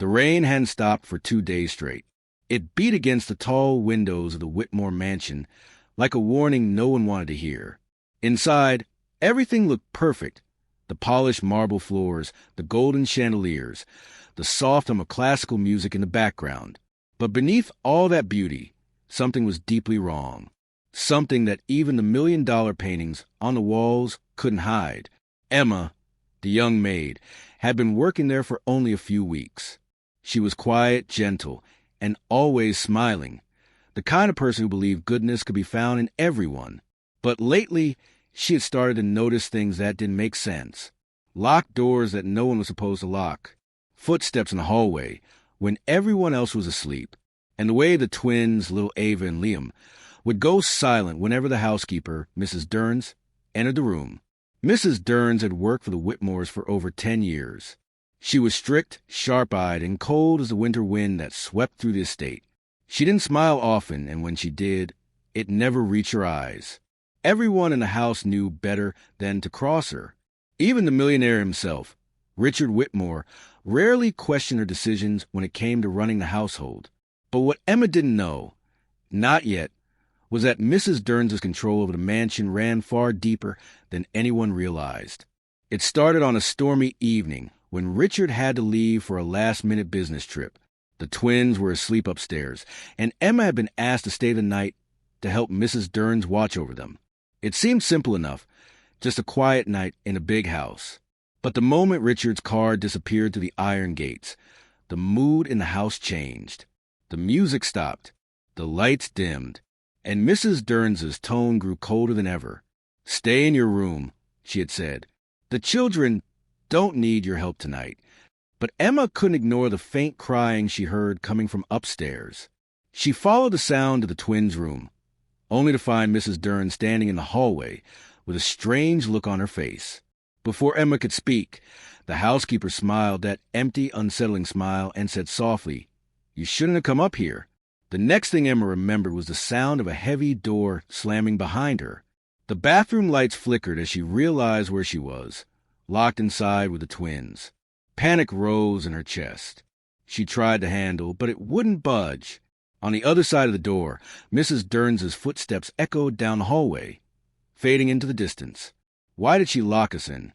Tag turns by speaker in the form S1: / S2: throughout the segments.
S1: The rain hadn't stopped for 2 days straight. It beat against the tall windows of the Whitmore mansion like a warning no one wanted to hear. Inside, everything looked perfect. The polished marble floors, the golden chandeliers, the soft hum of classical music in the background. But beneath all that beauty, something was deeply wrong. Something that even the million-dollar paintings on the walls couldn't hide. Emma, the young maid, had been working there for only a few weeks. She was quiet, gentle, and always smiling, the kind of person who believed goodness could be found in everyone. But lately, she had started to notice things that didn't make sense. Locked doors that no one was supposed to lock. Footsteps in the hallway when everyone else was asleep. And the way the twins, little Ava and Liam, would go silent whenever the housekeeper, Mrs. Derns, entered the room. Mrs. Derns had worked for the Whitmores for over 10 years. She was strict, sharp-eyed, and cold as the winter wind that swept through the estate. She didn't smile often, and when she did, it never reached her eyes. Everyone in the house knew better than to cross her. Even the millionaire himself, Richard Whitmore, rarely questioned her decisions when it came to running the household. But what Emma didn't know, not yet, was that Mrs. Derns' control over the mansion ran far deeper than anyone realized. It started on a stormy evening when Richard had to leave for a last-minute business trip. The twins were asleep upstairs, and Emma had been asked to stay the night to help Mrs. Derns watch over them. It seemed simple enough, just a quiet night in a big house. But the moment Richard's car disappeared through the iron gates, the mood in the house changed. The music stopped, the lights dimmed, and Mrs. Derns' tone grew colder than ever. "Stay in your room," she had said. "The children don't need your help tonight." But Emma couldn't ignore the faint crying she heard coming from upstairs. She followed the sound to the twins' room, only to find Mrs. Derns standing in the hallway with a strange look on her face. Before Emma could speak, the housekeeper smiled that empty, unsettling smile and said softly, "You shouldn't have come up here." The next thing Emma remembered was the sound of a heavy door slamming behind her. The bathroom lights flickered as she realized where she was, locked inside with the twins. Panic rose in her chest. She tried the handle, but it wouldn't budge. On the other side of the door, Mrs. Derns' footsteps echoed down the hallway, fading into the distance. "Why did she lock us in?"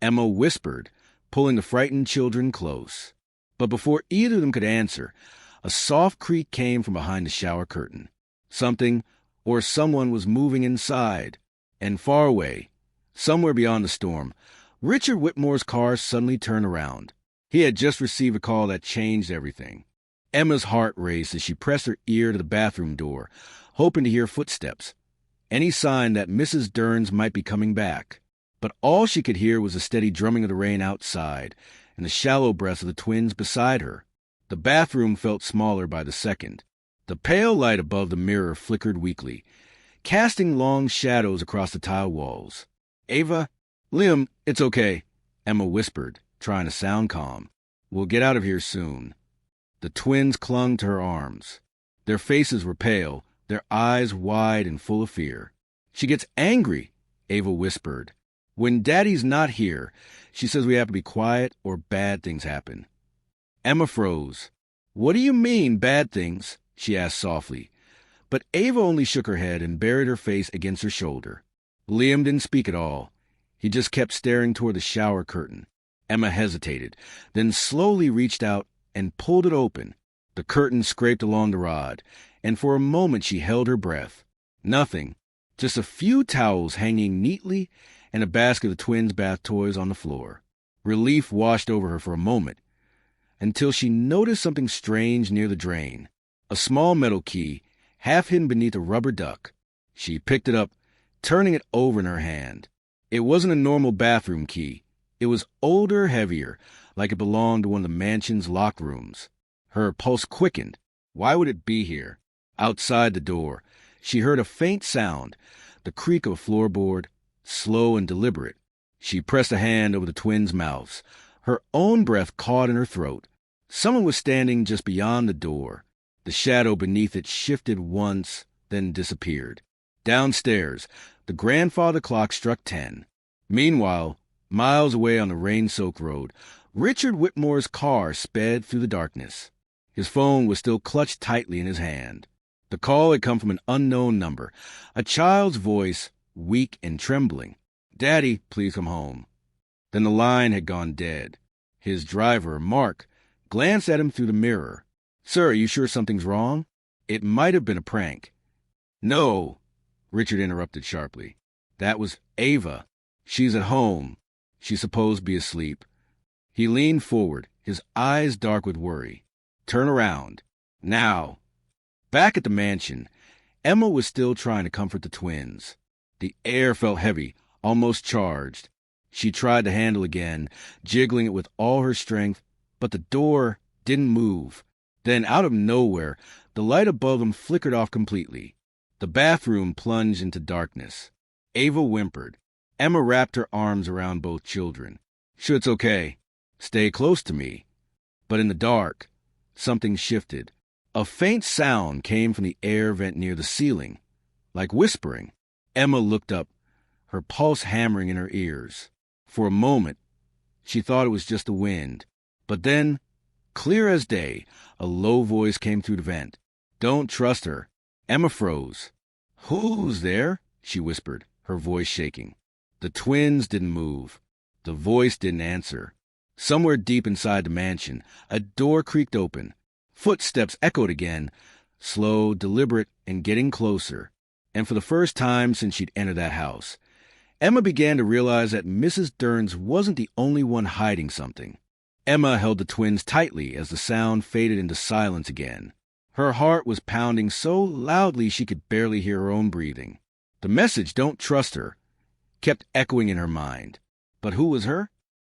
S1: Emma whispered, pulling the frightened children close. But before either of them could answer, a soft creak came from behind the shower curtain. Something or someone was moving inside. And far away, somewhere beyond the storm, Richard Whitmore's car suddenly turned around. He had just received a call that changed everything. Emma's heart raced as she pressed her ear to the bathroom door, hoping to hear footsteps, any sign that Mrs. Derns might be coming back. But all she could hear was the steady drumming of the rain outside and the shallow breaths of the twins beside her. The bathroom felt smaller by the second. The pale light above the mirror flickered weakly, casting long shadows across the tile walls. "Ava, Liam, it's okay," Emma whispered, trying to sound calm. "We'll get out of here soon." The twins clung to her arms. Their faces were pale, their eyes wide and full of fear. "She gets angry," Ava whispered. "When Daddy's not here, she says we have to be quiet or bad things happen." Emma froze. "What do you mean, bad things?" she asked softly. But Ava only shook her head and buried her face against her shoulder. Liam didn't speak at all. He just kept staring toward the shower curtain. Emma hesitated, then slowly reached out and pulled it open. The curtain scraped along the rod, and for a moment she held her breath. Nothing, just a few towels hanging neatly and a basket of the twins' bath toys on the floor. Relief washed over her for a moment, until she noticed something strange near the drain. A small metal key, half hidden beneath a rubber duck. She picked it up, turning it over in her hand. It wasn't a normal bathroom key. It was older, heavier, like it belonged to one of the mansion's locked rooms. Her pulse quickened. Why would it be here? Outside the door, she heard a faint sound, the creak of a floorboard, slow and deliberate. She pressed a hand over the twins' mouths. Her own breath caught in her throat. Someone was standing just beyond the door. The shadow beneath it shifted once, then disappeared. Downstairs, the grandfather clock struck 10. Meanwhile, miles away on the rain-soaked road, Richard Whitmore's car sped through the darkness. His phone was still clutched tightly in his hand. The call had come from an unknown number, a child's voice, weak and trembling. "Daddy, please come home." Then the line had gone dead. His driver, Mark, glanced at him through the mirror. "Sir, are you sure something's wrong? It might have been a prank." "No," Richard interrupted sharply. "That was Ava. She's at home. She's supposed to be asleep." He leaned forward, his eyes dark with worry. "Turn around. Now." Back at the mansion, Emma was still trying to comfort the twins. The air felt heavy, almost charged. She tried the handle again, jiggling it with all her strength, but the door didn't move. Then, out of nowhere, the light above them flickered off completely. The bathroom plunged into darkness. Ava whimpered. Emma wrapped her arms around both children. "Sure, it's okay. Stay close to me." But in the dark, something shifted. A faint sound came from the air vent near the ceiling, like whispering. Emma looked up, her pulse hammering in her ears. For a moment, she thought it was just the wind. But then, clear as day, a low voice came through the vent. "Don't trust her." Emma froze. "Who's there?" she whispered, her voice shaking. The twins didn't move. The voice didn't answer. Somewhere deep inside the mansion, a door creaked open. Footsteps echoed again, slow, deliberate, and getting closer. And for the first time since she'd entered that house, Emma began to realize that Mrs. Stearns wasn't the only one hiding something. Emma held the twins tightly as the sound faded into silence again. Her heart was pounding so loudly she could barely hear her own breathing. The message, "Don't trust her," kept echoing in her mind. But who was her?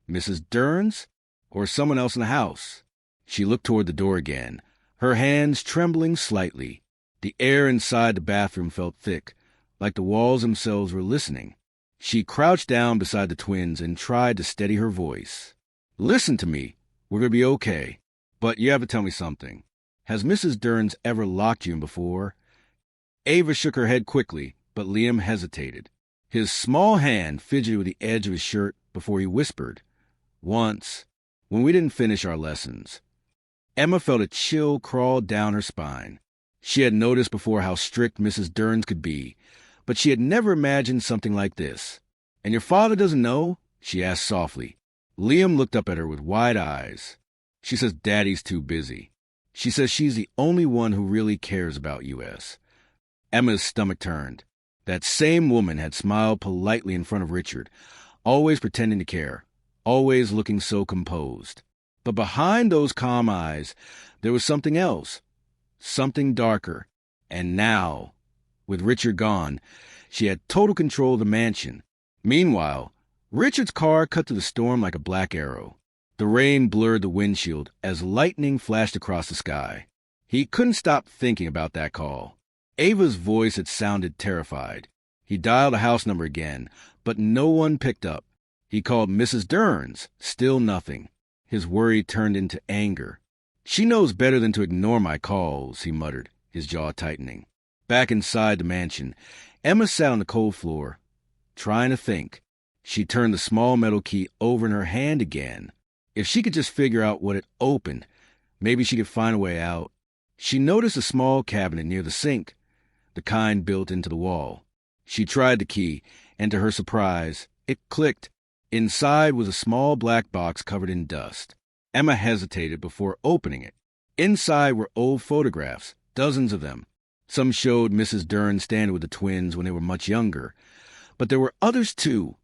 S1: Mrs. Stearns? Or someone else in the house? She looked toward the door again, her hands trembling slightly. The air inside the bathroom felt thick, like the walls themselves were listening. She crouched down beside the twins and tried to steady her voice. "Listen to me. We're going to be okay. But you have to tell me something. Has Mrs. Stearns ever locked you in before?" Ava shook her head quickly, but Liam hesitated. His small hand fidgeted with the edge of his shirt before he whispered, "Once, when we didn't finish our lessons." Emma felt a chill crawl down her spine. She had noticed before how strict Mrs. Stearns could be, but she had never imagined something like this. "And your father doesn't know?" she asked softly. Liam looked up at her with wide eyes. "She says Daddy's too busy. She says she's the only one who really cares about U.S." Emma's stomach turned. That same woman had smiled politely in front of Richard, always pretending to care, always looking so composed. But behind those calm eyes, there was something else, something darker. And now, with Richard gone, she had total control of the mansion. Meanwhile, Richard's car cut through the storm like a black arrow. The rain blurred the windshield as lightning flashed across the sky. He couldn't stop thinking about that call. Ava's voice had sounded terrified. He dialed a house number again, but no one picked up. He called Mrs. Stearns, still nothing. His worry turned into anger. "She knows better than to ignore my calls," he muttered, his jaw tightening. Back inside the mansion, Emma sat on the cold floor, trying to think. She turned the small metal key over in her hand again. If she could just figure out what it opened, maybe she could find a way out. She noticed a small cabinet near the sink, the kind built into the wall. She tried the key, and to her surprise, it clicked. Inside was a small black box covered in dust. Emma hesitated before opening it. Inside were old photographs, dozens of them. Some showed Mrs. Stearns standing with the twins when they were much younger. But there were others, too.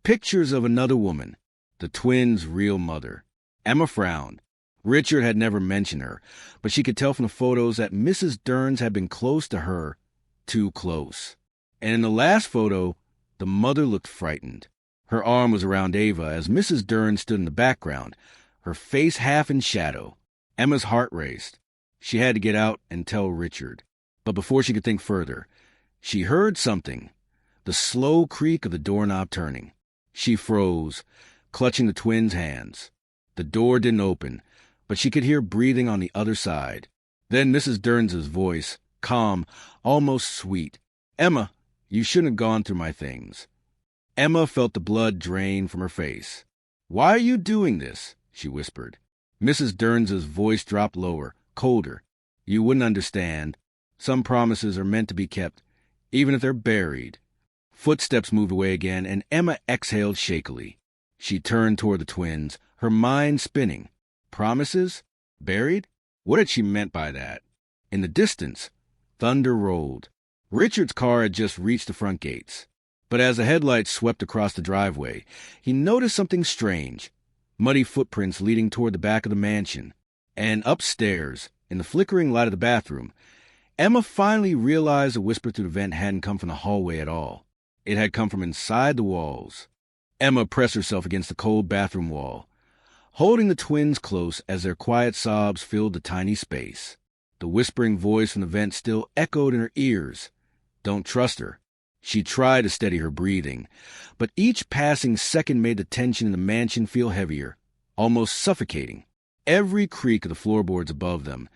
S1: Pictures of another woman, the twins' real mother. Emma frowned. Richard had never mentioned her, but she could tell from the photos that Mrs. Stearns had been close to her, too close. And in the last photo, the mother looked frightened. Her arm was around Ava as Mrs. Stearns stood in the background, her face half in shadow. Emma's heart raced. She had to get out and tell Richard. But before she could think further, she heard something, the slow creak of the doorknob turning. She froze, clutching the twins' hands. The door didn't open, but she could hear breathing on the other side. Then Mrs. Stearns' voice, calm, almost sweet. "Emma, you shouldn't have gone through my things." Emma felt the blood drain from her face. "Why are you doing this?" she whispered. Mrs. Derns's voice dropped lower, colder. "You wouldn't understand. Some promises are meant to be kept, even if they're buried." Footsteps moved away again, and Emma exhaled shakily. She turned toward the twins, her mind spinning. Promises? Buried? What had she meant by that? In the distance, thunder rolled. Richard's car had just reached the front gates. But as the headlights swept across the driveway, he noticed something strange. Muddy footprints leading toward the back of the mansion. And upstairs, in the flickering light of the bathroom, Emma finally realized the whisper through the vent hadn't come from the hallway at all. It had come from inside the walls. Emma pressed herself against the cold bathroom wall, holding the twins close as their quiet sobs filled the tiny space. The whispering voice from the vent still echoed in her ears. Don't trust her. She tried to steady her breathing, but each passing second made the tension in the mansion feel heavier, almost suffocating. Every creak of the floorboards above them,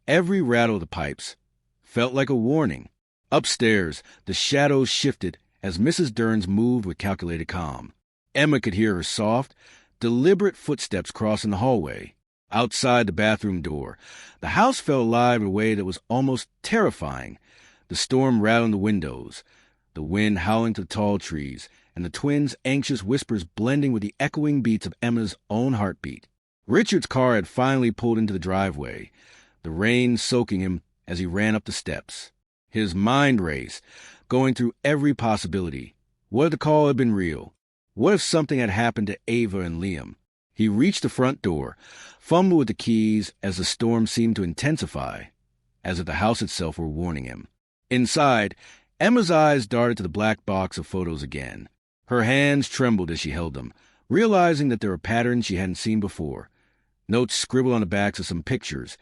S1: every rattle of the pipes, felt like a warning. Upstairs, the shadows shifted as Mrs. Derns moved with calculated calm. Emma could hear her soft, deliberate footsteps crossing the hallway. Outside the bathroom door, the house felt alive in a way that was almost terrifying. The storm rattling the windows, the wind howling to the tall trees, and the twins' anxious whispers blending with the echoing beats of Emma's own heartbeat. Richard's car had finally pulled into the driveway, the rain soaking him as he ran up the steps. His mind raced, going through every possibility. What if the call had been real? What if something had happened to Ava and Liam? He reached the front door, fumbled with the keys as the storm seemed to intensify, as if the house itself were warning him. Inside, Emma's eyes darted to the black box of photos again. Her hands trembled as she held them, realizing that there were patterns she hadn't seen before. Notes scribbled on the backs of some pictures,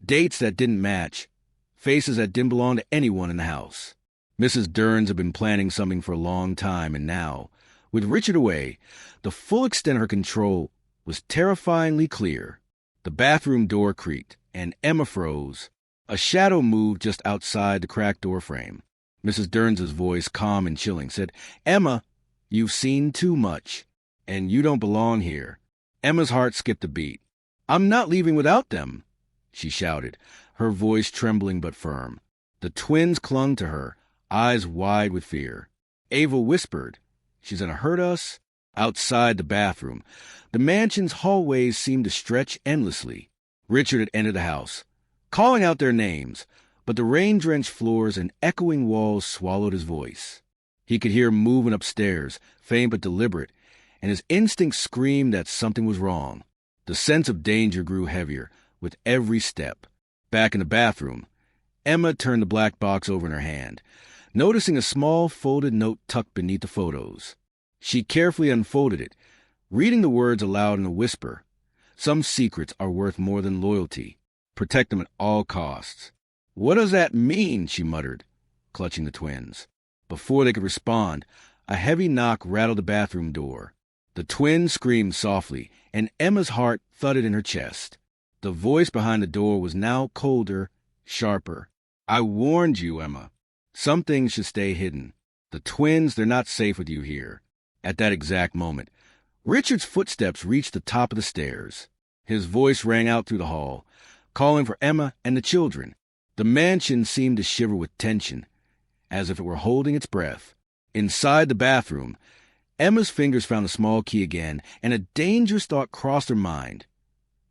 S1: dates that didn't match, faces that didn't belong to anyone in the house. Mrs. Derns had been planning something for a long time, and now, with Richard away, the full extent of her control was terrifyingly clear. The bathroom door creaked, and Emma froze. A shadow moved just outside the cracked door frame. Mrs. Derns's voice, calm and chilling, said, "Emma, you've seen too much, and you don't belong here." Emma's heart skipped a beat. "I'm not leaving without them," she shouted, her voice trembling but firm. The twins clung to her, eyes wide with fear. Ava whispered, "She's gonna hurt us?" Outside the bathroom, the mansion's hallways seemed to stretch endlessly. Richard had entered the house, calling out their names, but the rain-drenched floors and echoing walls swallowed his voice. He could hear movement upstairs, faint but deliberate, and his instincts screamed that something was wrong. The sense of danger grew heavier with every step. Back in the bathroom, Emma turned the black box over in her hand, noticing a small folded note tucked beneath the photos. She carefully unfolded it, reading the words aloud in a whisper. "Some secrets are worth more than loyalty. Protect them at all costs." "What does that mean?" she muttered, clutching the twins. Before they could respond, a heavy knock rattled the bathroom door. The twins screamed softly, and Emma's heart thudded in her chest. The voice behind the door was now colder, sharper. "I warned you, Emma. Some things should stay hidden. The twins, they're not safe with you here." At that exact moment, Richard's footsteps reached the top of the stairs. His voice rang out through the hall, calling for Emma and the children. The mansion seemed to shiver with tension, as if it were holding its breath. Inside the bathroom, Emma's fingers found the small key again, and a dangerous thought crossed her mind.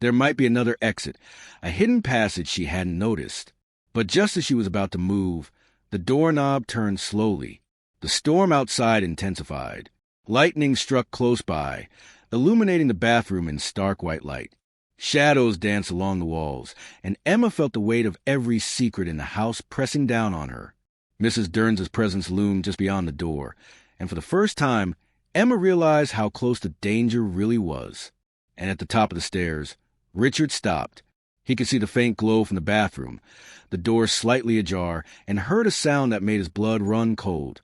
S1: There might be another exit, a hidden passage she hadn't noticed. But just as she was about to move, the doorknob turned slowly. The storm outside intensified. Lightning struck close by, illuminating the bathroom in stark white light. Shadows danced along the walls, and Emma felt the weight of every secret in the house pressing down on her. Mrs. Derns's presence loomed just beyond the door, and for the first time, Emma realized how close the danger really was. And at the top of the stairs, Richard stopped. He could see the faint glow from the bathroom, the door slightly ajar, and heard a sound that made his blood run cold.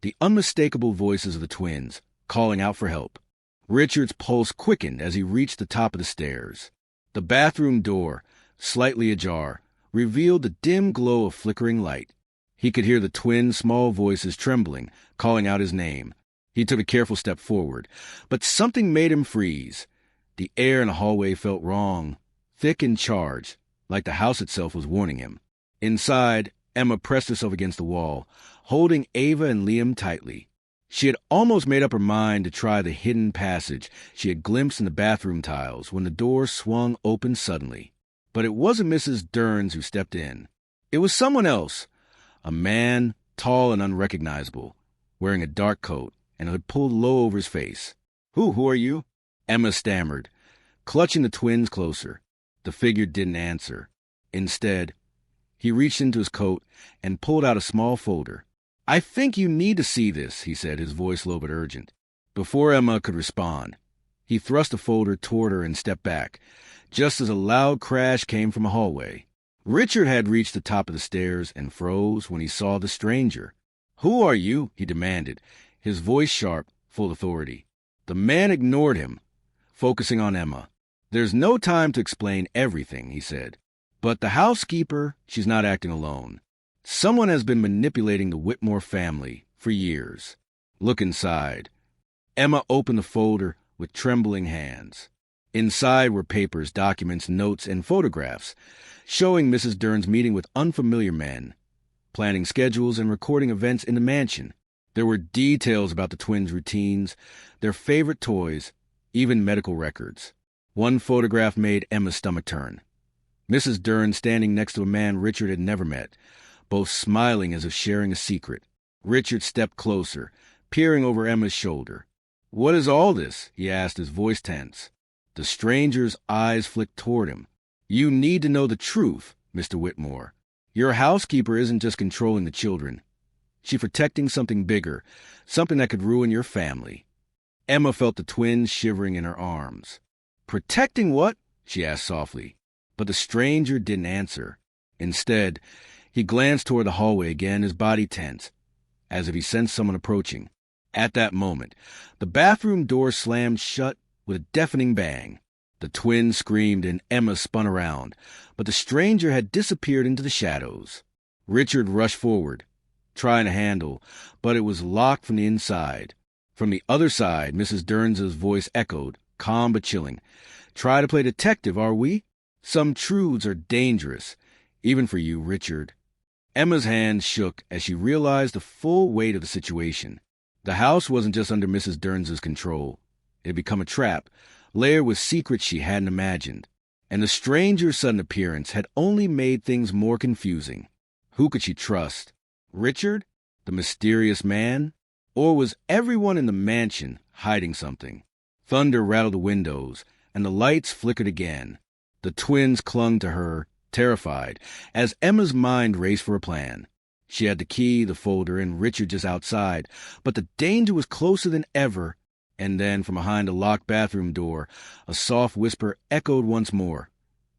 S1: The unmistakable voices of the twins, calling out for help. Richard's pulse quickened as he reached the top of the stairs. The bathroom door, slightly ajar, revealed the dim glow of flickering light. He could hear the twins' small voices trembling, calling out his name. He took a careful step forward, but something made him freeze. The air in the hallway felt wrong, thick and charged, like the house itself was warning him. Inside, Emma pressed herself against the wall, holding Ava and Liam tightly. She had almost made up her mind to try the hidden passage she had glimpsed in the bathroom tiles when the door swung open suddenly. But it wasn't Mrs. Derns who stepped in. It was someone else, a man, tall and unrecognizable, wearing a dark coat and a hood pulled low over his face. Who are you?" Emma stammered, clutching the twins closer. The figure didn't answer. Instead, he reached into his coat and pulled out a small folder. "I think you need to see this," he said, his voice low but urgent. Before Emma could respond, he thrust the folder toward her and stepped back, just as a loud crash came from a hallway. Richard had reached the top of the stairs and froze when he saw the stranger. "Who are you?" he demanded, his voice sharp, full authority. The man ignored him, focusing on Emma. "There's no time to explain everything," he said. "But the housekeeper, she's not acting alone. Someone has been manipulating the Whitmore family for years. Look inside." Emma opened the folder with trembling hands. Inside were papers, documents, notes, and photographs, showing Mrs. Derns meeting with unfamiliar men, planning schedules and recording events in the mansion. There were details about the twins' routines, their favorite toys, even medical records. One photograph made Emma's stomach turn. Mrs. Derns standing next to a man Richard had never met, both smiling as if sharing a secret. Richard stepped closer, peering over Emma's shoulder. "What is all this?" he asked, his voice tense. The stranger's eyes flicked toward him. "You need to know the truth, Mr. Whitmore. Your housekeeper isn't just controlling the children. She's protecting something bigger, something that could ruin your family." Emma felt the twins shivering in her arms. "Protecting what?" she asked softly. But the stranger didn't answer. Instead, he glanced toward the hallway again, his body tense, as if he sensed someone approaching. At that moment, the bathroom door slammed shut with a deafening bang. The twins screamed and Emma spun around, but the stranger had disappeared into the shadows. Richard rushed forward, trying to handle, but it was locked from the inside. From the other side, Mrs. Derns' voice echoed, calm but chilling. "Try to play detective, are we? Some truths are dangerous, even for you, Richard." Emma's hands shook as she realized the full weight of the situation. The house wasn't just under Mrs. Derns' control. It had become a trap, layered with secrets she hadn't imagined. And the stranger's sudden appearance had only made things more confusing. Who could she trust? Richard, the mysterious man? Or was everyone in the mansion hiding something? Thunder rattled the windows, and the lights flickered again. The twins clung to her, terrified, as Emma's mind raced for a plan. She had the key, the folder, and Richard just outside, but the danger was closer than ever. And then, from behind a locked bathroom door, a soft whisper echoed once more.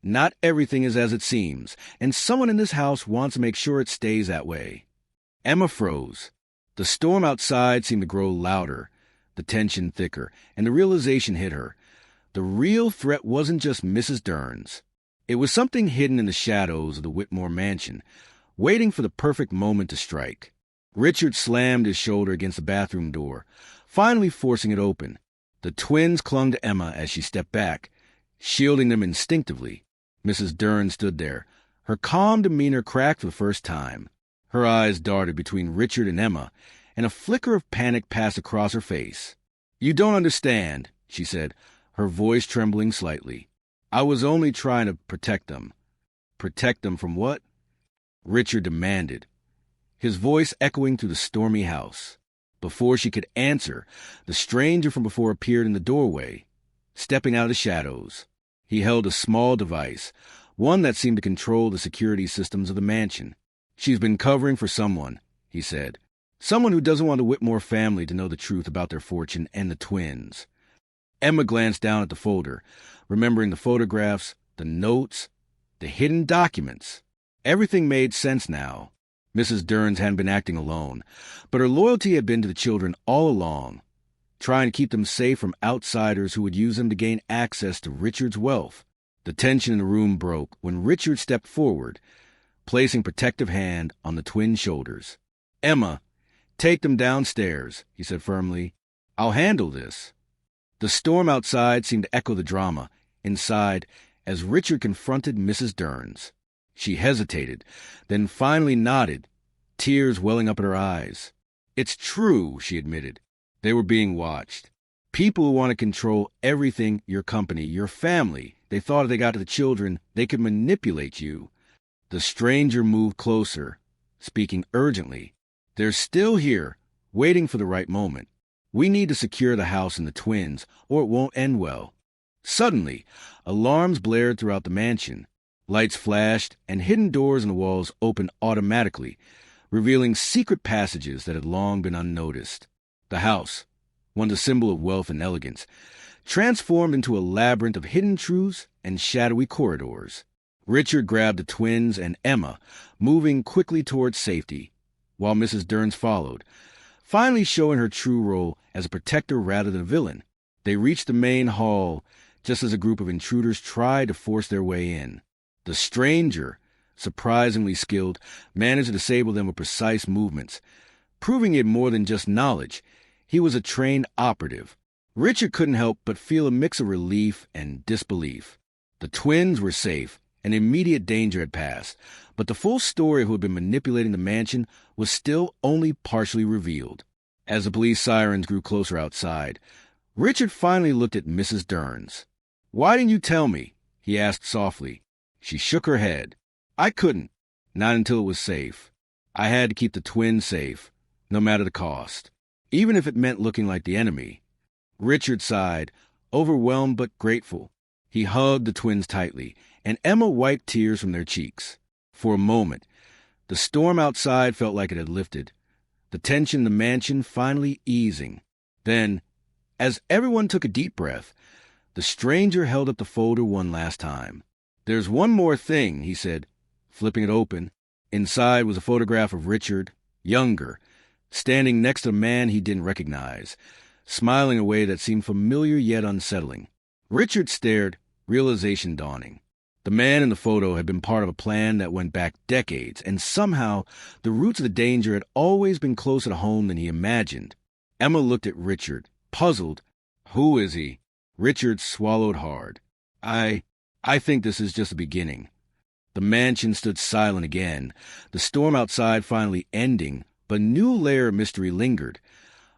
S1: "Not everything is as it seems, and someone in this house wants to make sure it stays that way." Emma froze. The storm outside seemed to grow louder, the tension thicker, and the realization hit her. The real threat wasn't just Mrs. Derns. It was something hidden in the shadows of the Whitmore mansion, waiting for the perfect moment to strike. Richard slammed his shoulder against the bathroom door, finally forcing it open. The twins clung to Emma as she stepped back, shielding them instinctively. Mrs. Derns stood there, her calm demeanor cracked for the first time. Her eyes darted between Richard and Emma, and a flicker of panic passed across her face. "You don't understand," she said, her voice trembling slightly. "I was only trying to protect them." "Protect them from what?" Richard demanded, his voice echoing through the stormy house. Before she could answer, the stranger from before appeared in the doorway, stepping out of the shadows. He held a small device, one that seemed to control the security systems of the mansion. "She's been covering for someone," he said. "Someone who doesn't want the Whitmore family to know the truth about their fortune and the twins." Emma glanced down at the folder, remembering the photographs, the notes, the hidden documents. Everything made sense now. Mrs. Derns hadn't been acting alone, but her loyalty had been to the children all along, trying to keep them safe from outsiders who would use them to gain access to Richard's wealth. The tension in the room broke when Richard stepped forward, placing a protective hand on the twins' shoulders. "Emma, take them downstairs," he said firmly. "I'll handle this." The storm outside seemed to echo the drama inside as Richard confronted Mrs. Derns. She hesitated, then finally nodded, tears welling up at her eyes. "It's true," she admitted. They were being watched. People who want to control everything, your company, your family. They thought if they got to the children, they could manipulate you. The stranger moved closer, speaking urgently. "They're still here, waiting for the right moment. We need to secure the house and the twins, or it won't end well." Suddenly, alarms blared throughout the mansion. Lights flashed, and hidden doors in the walls opened automatically, revealing secret passages that had long been unnoticed. The house, once a symbol of wealth and elegance, transformed into a labyrinth of hidden truths and shadowy corridors. Richard grabbed the twins and Emma, moving quickly towards safety, while Mrs. Derns followed, finally showing her true role as a protector rather than a villain. They reached the main hall just as a group of intruders tried to force their way in. The stranger, surprisingly skilled, managed to disable them with precise movements, proving he had more than just knowledge. He was a trained operative. Richard couldn't help but feel a mix of relief and disbelief. The twins were safe, and immediate danger had passed, but the full story of who had been manipulating the mansion was still only partially revealed. As the police sirens grew closer outside, Richard finally looked at Mrs. Derns. "Why didn't you tell me?" he asked softly. She shook her head. "I couldn't. Not until it was safe. I had to keep the twins safe, no matter the cost, even if it meant looking like the enemy." Richard sighed, overwhelmed but grateful. He hugged the twins tightly, and Emma wiped tears from their cheeks. For a moment, the storm outside felt like it had lifted, the tension in the mansion finally easing. Then, as everyone took a deep breath, the stranger held up the folder one last time. "There's one more thing," he said, flipping it open. Inside was a photograph of Richard, younger, standing next to a man he didn't recognize, smiling in a way that seemed familiar yet unsettling. Richard stared, realization dawning. The man in the photo had been part of a plan that went back decades, and somehow the roots of the danger had always been closer to home than he imagined. Emma looked at Richard, puzzled. "Who is he?" Richard swallowed hard. I think this is just the beginning." The mansion stood silent again, the storm outside finally ending, but a new layer of mystery lingered,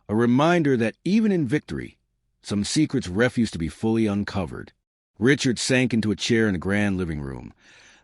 S1: a reminder that even in victory, some secrets refused to be fully uncovered. Richard sank into a chair in the grand living room.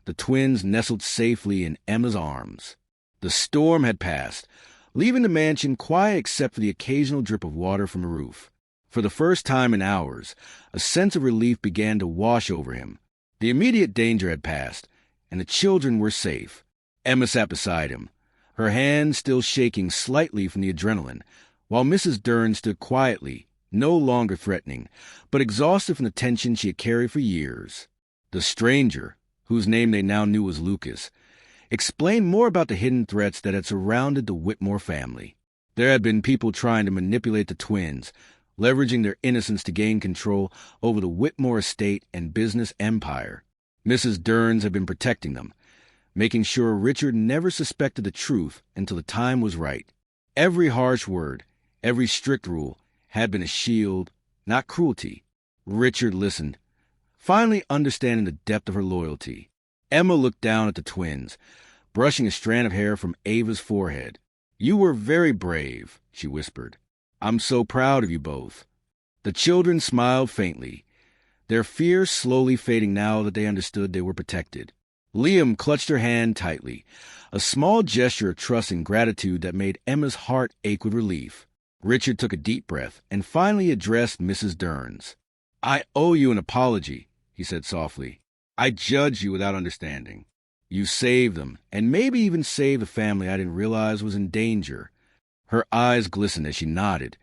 S1: The twins nestled safely in Emma's arms. The storm had passed, leaving the mansion quiet except for the occasional drip of water from the roof. For the first time in hours, a sense of relief began to wash over him. The immediate danger had passed, and the children were safe. Emma sat beside him, her hands still shaking slightly from the adrenaline, while Mrs. Derns stood quietly, no longer threatening, but exhausted from the tension she had carried for years. The stranger, whose name they now knew was Lucas, explained more about the hidden threats that had surrounded the Whitmore family. There had been people trying to manipulate the twins, leveraging their innocence to gain control over the Whitmore estate and business empire. Mrs. Derns had been protecting them, making sure Richard never suspected the truth until the time was right. Every harsh word, every strict rule, had been a shield, not cruelty. Richard listened, finally understanding the depth of her loyalty. Emma looked down at the twins, brushing a strand of hair from Ava's forehead. "You were very brave," she whispered. "I'm so proud of you both." The children smiled faintly, their fear slowly fading now that they understood they were protected. Liam clutched her hand tightly, a small gesture of trust and gratitude that made Emma's heart ache with relief. Richard took a deep breath and finally addressed Mrs. Derns. "I owe you an apology," he said softly. "I judged you without understanding. You saved them, and maybe even saved a family I didn't realize was in danger." Her eyes glistened as she nodded,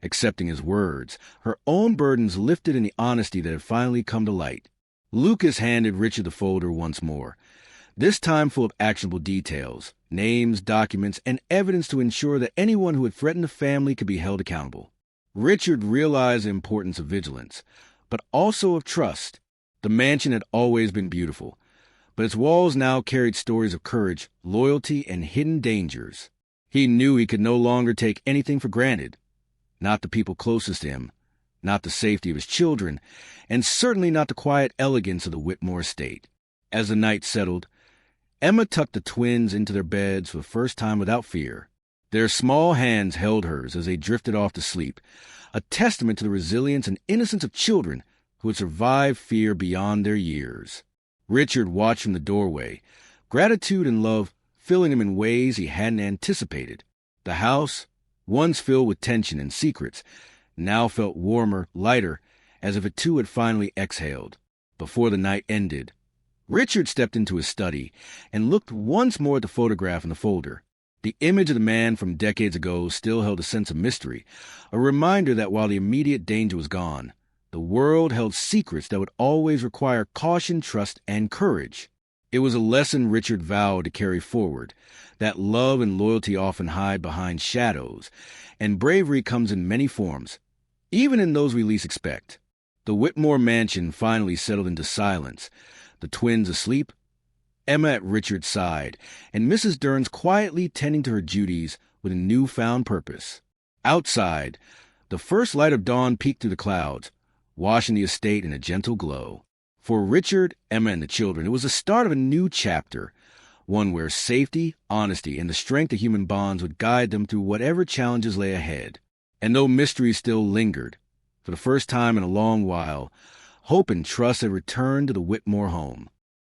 S1: accepting his words, her own burdens lifted in the honesty that had finally come to light. Lucas handed Richard the folder once more, this time full of actionable details, names, documents, and evidence to ensure that anyone who had threatened the family could be held accountable. Richard realized the importance of vigilance, but also of trust. The mansion had always been beautiful, but its walls now carried stories of courage, loyalty, and hidden dangers. He knew he could no longer take anything for granted, not the people closest to him, not the safety of his children, and certainly not the quiet elegance of the Whitmore estate. As the night settled, Emma tucked the twins into their beds for the first time without fear. Their small hands held hers as they drifted off to sleep, a testament to the resilience and innocence of children who had survived fear beyond their years. Richard watched from the doorway, gratitude and love filling him in ways he hadn't anticipated. The house, once filled with tension and secrets, now felt warmer, lighter, as if it too had finally exhaled. Before the night ended, Richard stepped into his study and looked once more at the photograph in the folder. The image of the man from decades ago still held a sense of mystery, a reminder that while the immediate danger was gone, the world held secrets that would always require caution, trust, and courage. It was a lesson Richard vowed to carry forward, that love and loyalty often hide behind shadows, and bravery comes in many forms, even in those we least expect. The Whitmore mansion finally settled into silence, the twins asleep, Emma at Richard's side, and Mrs. Derns quietly tending to her duties with a newfound purpose. Outside, the first light of dawn peeked through the clouds, washing the estate in a gentle glow. For Richard, Emma, and the children, it was the start of a new chapter, one where safety, honesty, and the strength of human bonds would guide them through whatever challenges lay ahead. And though mystery still lingered, for the first time in a long while, hope and trust had returned to the Whitmore home.